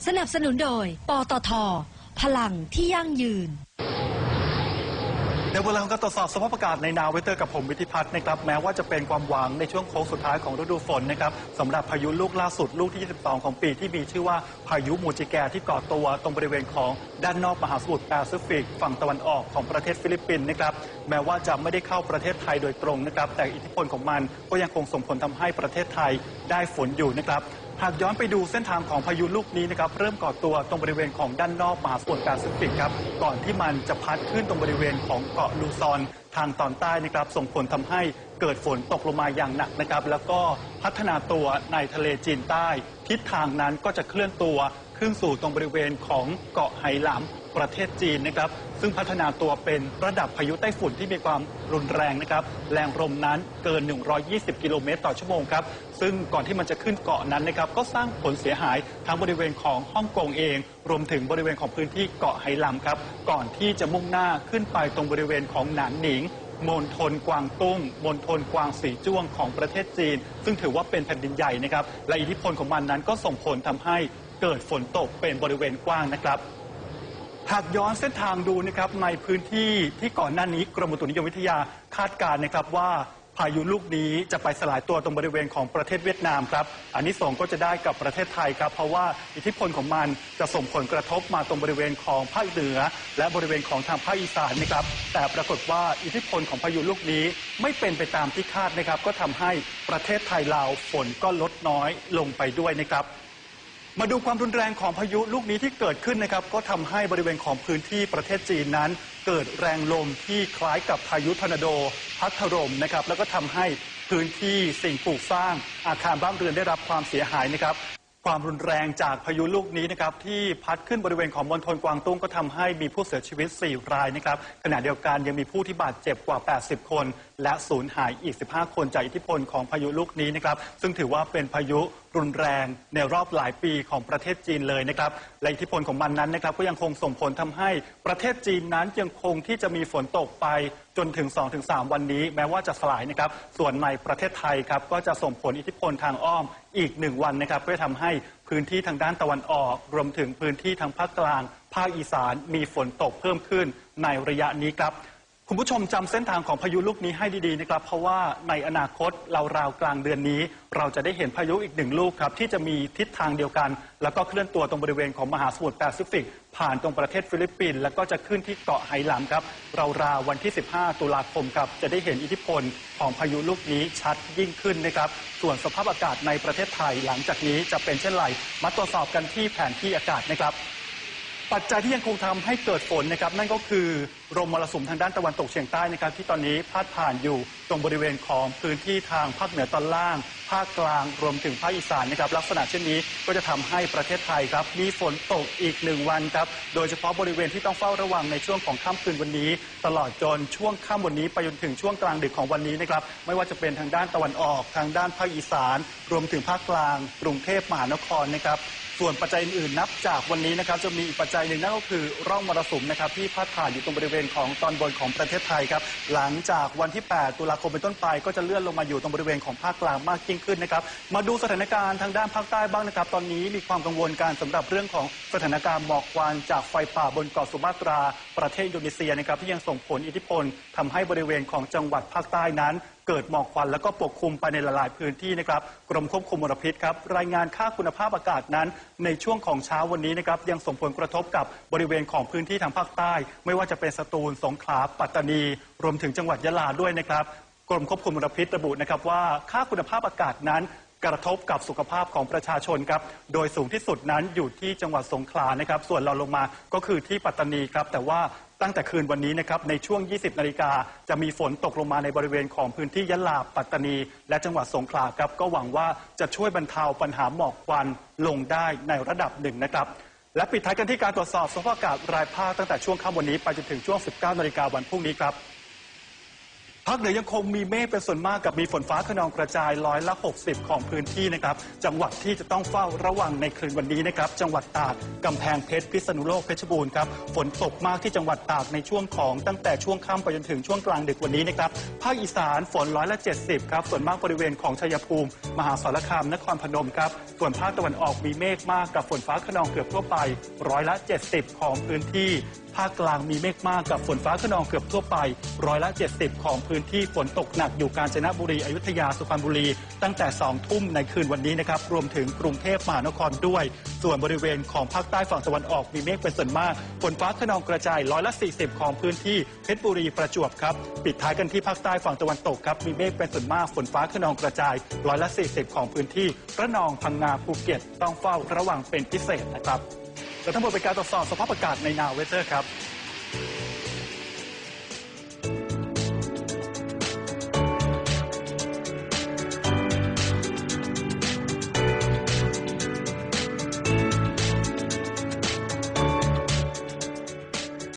สนับสนุนโดยปตท.พลังที่ยั่งยืนในเวลาของการตรวจสอบสภาพอากาศในNow Weatherกับผมวิทิพัฒน์นะครับแม้ว่าจะเป็นความหวังในช่วงโค้งสุดท้ายของฤดูฝนนะครับสำหรับพายุลูกล่าสุดลูกที่ 22 ของปีที่มีชื่อว่าพายุมูจิแกที่ก่อตัวตรงบริเวณของด้านนอกมหาสมุทรแปซิฟิกฝั่งตะวันออกของประเทศฟิลิปปินส์นะครับแม้ว่าจะไม่ได้เข้าประเทศไทยโดยตรงนะครับแต่อิทธิพลของมันก็ยังคงส่งผลทำให้ประเทศไทยได้ฝนอยู่นะครับหากย้อนไปดูเส้นทางของพายุลูกนี้นะครับเริ่มก่อตัวตรงบริเวณของด้านนอกมหาสมุทรแปซิฟิกครับก่อนที่มันจะพัดขึ้นตรงบริเวณของเกาะลูซอนทางตอนใต้นะครับส่งผลทำให้เกิดฝนตกลงมาอย่างหนักนะครับแล้วก็พัฒนาตัวในทะเลจีนใต้ทิศทางนั้นก็จะเคลื่อนตัวขึ้นสู่ตรงบริเวณของเกาะไหหลำประเทศจีนนะครับซึ่งพัฒนาตัวเป็นระดับพายุไต้ฝุ่นที่มีความรุนแรงนะครับแรงลมนั้นเกิน120กิโลเมตรต่อชั่วโมงครับซึ่งก่อนที่มันจะขึ้นเกาะนั้นนะครับก็สร้างผลเสียหายทั้งบริเวณของฮ่องกงเองรวมถึงบริเวณของพื้นที่เกาะไหหลำครับก่อนที่จะมุ่งหน้าขึ้นไปตรงบริเวณของหนานหนิงมณฑลกวางตุ้งมณฑลกวางสีจ้วงของประเทศจีนซึ่งถือว่าเป็นแผ่นดินใหญ่นะครับและอิทธิพลของมันนั้นก็ส่งผลทำให้เกิดฝนตกเป็นบริเวณกว้างนะครับหากย้อนเส้นทางดูนะครับในพื้นที่ที่ก่อนหน้านี้กรมอุตุนิยมวิทยาคาดการณ์นะครับว่าพายุลูกนี้จะไปสลายตัวตรงบริเวณของประเทศเวียดนามครับอันนี้ส่งก็จะได้กับประเทศไทยครับเพราะว่าอิทธิพลของมันจะส่งผลกระทบมาตรงบริเวณของภาคเหนือและบริเวณของทางภาคอีสานนะครับแต่ปรากฏว่าอิทธิพลของพายุลูกนี้ไม่เป็นไปตามที่คาดนะครับก็ทำให้ประเทศไทยลาวฝนก็ลดน้อยลงไปด้วยนะครับมาดูความรุนแรงของพายุลูกนี้ที่เกิดขึ้นนะครับก็ทำให้บริเวณของพื้นที่ประเทศจีนนั้นเกิดแรงลมที่คล้ายกับพายุทอร์นาโดพัดถล่มนะครับแล้วก็ทำให้พื้นที่สิ่งปลูกสร้างอาคารบ้านเรือนได้รับความเสียหายนะครับความรุนแรงจากพายุลูกนี้นะครับที่พัดขึ้นบริเวณของมณฑลกวางตุ้งก็ทำให้มีผู้เสียชีวิต4รายนะครับขณะเดียวกันยังมีผู้ที่บาดเจ็บกว่า80คนและสูญหายอีก15คนจากอิทธิพลของพายุลูกนี้นะครับซึ่งถือว่าเป็นพายุรุนแรงในรอบหลายปีของประเทศจีนเลยนะครับและอิทธิพลของมันนั้นนะครับก็ยังคงส่งผลทำให้ประเทศจีนนั้นยังคงที่จะมีฝนตกไปจนถึง 2-3 วันนี้แม้ว่าจะสลายนะครับส่วนในประเทศไทยครับก็จะส่งผลอิทธิพลทางอ้อมอีก1วันนะครับเพื่อทำให้พื้นที่ทางด้านตะวันออกรวมถึงพื้นที่ทางภาคกลางภาคอีสานมีฝนตกเพิ่มขึ้นในระยะนี้ครับคุณผู้ชมจำเส้นทางของพายุลูกนี้ให้ดีๆนะครับเพราะว่าในอนาคตราวๆกลางเดือนนี้เราจะได้เห็นพายุอีก1ลูกครับที่จะมีทิศทางเดียวกันแล้วก็เคลื่อนตัวตรงบริเวณของมหาสมุทรแปซิฟิกผ่านตรงประเทศฟิลิปปินส์แล้วก็จะขึ้นที่เกาะไหหลำครับราวๆวันที่15ตุลาคมครับจะได้เห็นอิทธิพลของพายุลูกนี้ชัดยิ่งขึ้นนะครับส่วนสภาพอากาศในประเทศไทยหลังจากนี้จะเป็นเช่นไรมาตรวจสอบกันที่แผนที่อากาศนะครับปัจจัยที่ยังคงทำให้เกิดฝนนะครับนั่นก็คือลมมรสุมทางด้านตะวันตกเฉียงใต้นะครับที่ตอนนี้พาดผ่านอยู่ตรงบริเวณของพื้นที่ทางภาคเหนือตอนล่างภาคกลางรวมถึงภาคอีสานนะครับลักษณะเช่นนี้ก็จะทำให้ประเทศไทยครับมีฝนตกอีก1วันครับโดยเฉพาะบริเวณที่ต้องเฝ้าระวังในช่วงของค่ำคืนวันนี้ตลอดจนช่วงค่ำวันนี้ไปจนถึงช่วงกลางดึกของวันนี้นะครับไม่ว่าจะเป็นทางด้านตะวันออกทางด้านภาคอีสานรวมถึงภาคกลางกรุงเทพมหานครนะครับส่วนปัจจัยอื่นๆนับจากวันนี้นะครับจะมีอีกปัจจัยหนึ่งนั่นก็คือร่องมรสุมนะครับที่พาดผ่านอยู่ตรงบริเวณของตอนบนของประเทศไทยครับหลังจากวันที่8ตุลาคมเป็นต้นไปก็จะเลื่อนลงมาอยู่ตรงบริเวณของภาคกลางมากยิ่งขึ้นนะครับมาดูสถานการณ์ทางด้านภาคใต้บ้างนะครับตอนนี้มีความกังวลการสำหรับเรื่องของสถานการณ์หมอกควันจากไฟป่าบนเกาะสุมาตราประเทศอินโดนีเซียนะครับที่ยังส่งผลอิทธิพลทำให้บริเวณของจังหวัดภาคใต้นั้นเกิดหมอกควันแล้วก็ปกคลุมไปในหลายๆพื้นที่นะครับกรมควบคุมมลพิษครับรายงานค่าคุณภาพอากาศนั้นในช่วงของเช้าวันนี้นะครับยังส่งผลกระทบกับบริเวณของพื้นที่ทางภาคใต้ไม่ว่าจะเป็นสตูลสงขลาปัตตานีรวมถึงจังหวัดยะลาด้วยนะครับกรมควบคุมมลพิษระบุนะครับว่าค่าคุณภาพอากาศนั้นกระทบกับสุขภาพของประชาชนครับโดยสูงที่สุดนั้นอยู่ที่จังหวัดสงขลานะครับส่วนรองลงมาก็คือที่ปัตตานีครับแต่ว่าตั้งแต่คืนวันนี้นะครับในช่วง 20 นาฬิกาจะมีฝนตกลงมาในบริเวณของพื้นที่ยะลาปัตตานีและจังหวัดสงขลาครับก็หวังว่าจะช่วยบรรเทาปัญหาหมอกควันลงได้ในระดับหนึ่งนะครับและปิดท้ายกันที่การตรวจสอบสภาพอากาศรายภาคตั้งแต่ช่วงค่ำวันนี้ไปจนถึงช่วง 19 นาฬิกาวันพรุ่งนี้ครับ ภาคเหนือยังคงมีเมฆเป็นส่วนมากกับมีฝนฟ้าคะนองกระจาย60%ของพื้นที่นะครับจังหวัดที่จะต้องเฝ้าระวังในคืนวันนี้นะครับจังหวัดตากกำแพงเพชรพิษณุโลกเพชรบูรณ์ครับฝนตกมากที่จังหวัดตากในช่วงของตั้งแต่ช่วงค่ำไปจนถึงช่วงกลางดึกวันนี้นะครับภาคอีสานฝน70%ครับส่วนมากบริเวณของชัยภูมิมหาสารคามนครพนมครับส่วนภาคตะวันออกมีเมฆมากกับฝนฟ้าคะนองเกือบทั่วไป70%ของพื้นที่ภาคกลางมีเมฆมากกับฝนฟ้าคะนองเกือบทั่วไป70%ของพื้นที่ฝนตกหนักอยู่กาญจนบุรีอยุธยาสุพรรณบุรีตั้งแต่2 ทุ่มในคืนวันนี้นะครับรวมถึงกรุงเทพมหานครด้วยส่วนบริเวณของภาคใต้ฝั่งตะวันออกมีเมฆเป็นส่วนมากฝนฟ้าคะนองกระจาย40%ของพื้นที่เพชรบุรีประจวบครับปิดท้ายกันที่ภาคใต้ฝั่งตะวันตกครับมีเมฆเป็นส่วนมากฝนฟ้าคะนองกระจาย40%ของพื้นที่ระนองพังงาภูเก็ตต้องเฝ้าระวังเป็นพิเศษนะครับและทั้งหมดเป็นการตรวจสอบสภาพอากาศในNow Weatherครับ